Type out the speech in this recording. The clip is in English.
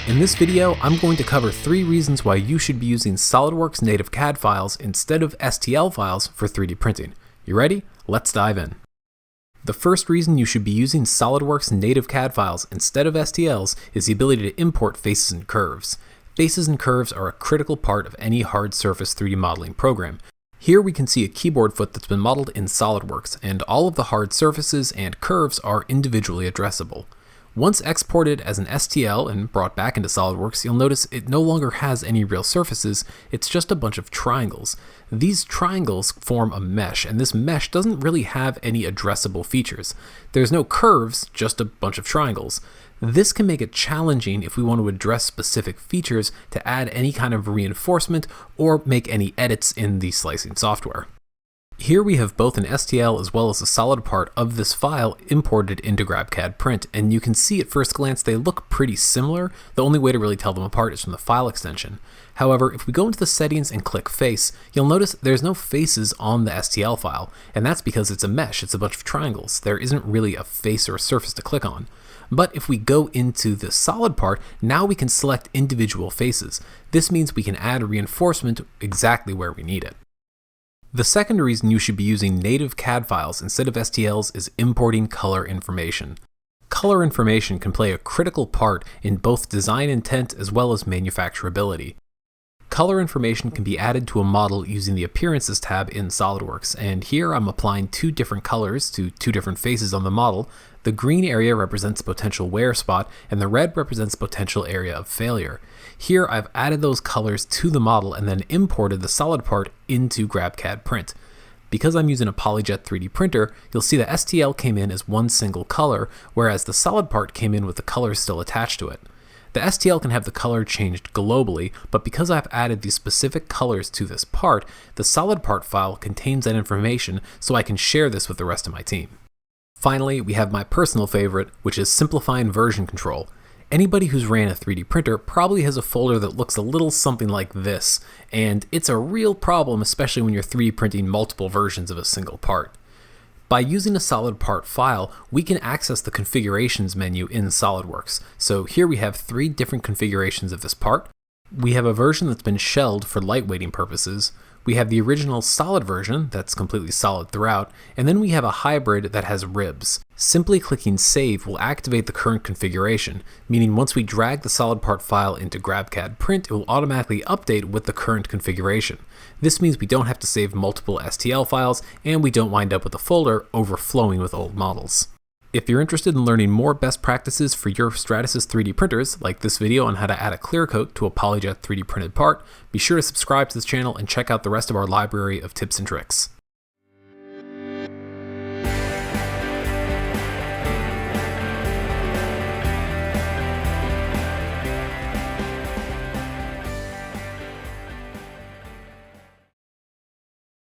In this video, I'm going to cover 3 reasons why you should be using SOLIDWORKS native CAD files instead of STL files for 3D printing. You ready? Let's dive in. The first reason you should be using SOLIDWORKS native CAD files instead of STLs is the ability to import faces and curves. Faces and curves are a critical part of any hard surface 3D modeling program. Here we can see a keyboard foot that's been modeled in SOLIDWORKS, and all of the hard surfaces and curves are individually addressable. Once exported as an STL and brought back into SOLIDWORKS, you'll notice it no longer has any real surfaces, it's just a bunch of triangles. These triangles form a mesh, and this mesh doesn't really have any addressable features. There's no curves, just a bunch of triangles. This can make it challenging if we want to address specific features to add any kind of reinforcement or make any edits in the slicing software. Here we have both an STL as well as a solid part of this file imported into GrabCAD Print, and you can see at first glance they look pretty similar. The only way to really tell them apart is from the file extension. However, if we go into the settings and click face, you'll notice there's no faces on the STL file, and that's because it's a mesh, it's a bunch of triangles. There isn't really a face or a surface to click on. But if we go into the solid part, now we can select individual faces. This means we can add reinforcement exactly where we need it. The second reason you should be using native CAD files instead of STLs is importing color information. Color information can play a critical part in both design intent as well as manufacturability. Color information can be added to a model using the Appearances tab in SOLIDWORKS, and here I'm applying 2 different colors to 2 different faces on the model. The green area represents a potential wear spot, and the red represents a potential area of failure. Here I've added those colors to the model and then imported the solid part into GrabCAD Print. Because I'm using a PolyJet 3D printer, you'll see the STL came in as one single color, whereas the solid part came in with the colors still attached to it. The STL can have the color changed globally, but because I've added these specific colors to this part, the solid part file contains that information so I can share this with the rest of my team. Finally, we have my personal favorite, which is simplifying version control. Anybody who's ran a 3D printer probably has a folder that looks a little something like this, and it's a real problem, especially when you're 3D printing multiple versions of a single part. By using a solid part file, we can access the configurations menu in SOLIDWORKS. So here we have 3 different configurations of this part. We have a version that's been shelled for lightweighting purposes. We have the original solid version that's completely solid throughout, and then we have a hybrid that has ribs. Simply clicking save will activate the current configuration, meaning once we drag the solid part file into GrabCAD Print, it will automatically update with the current configuration. This means we don't have to save multiple STL files, and we don't wind up with a folder overflowing with old models. If you're interested in learning more best practices for your Stratasys 3D printers, like this video on how to add a clear coat to a PolyJet 3D printed part, be sure to subscribe to this channel and check out the rest of our library of tips and tricks.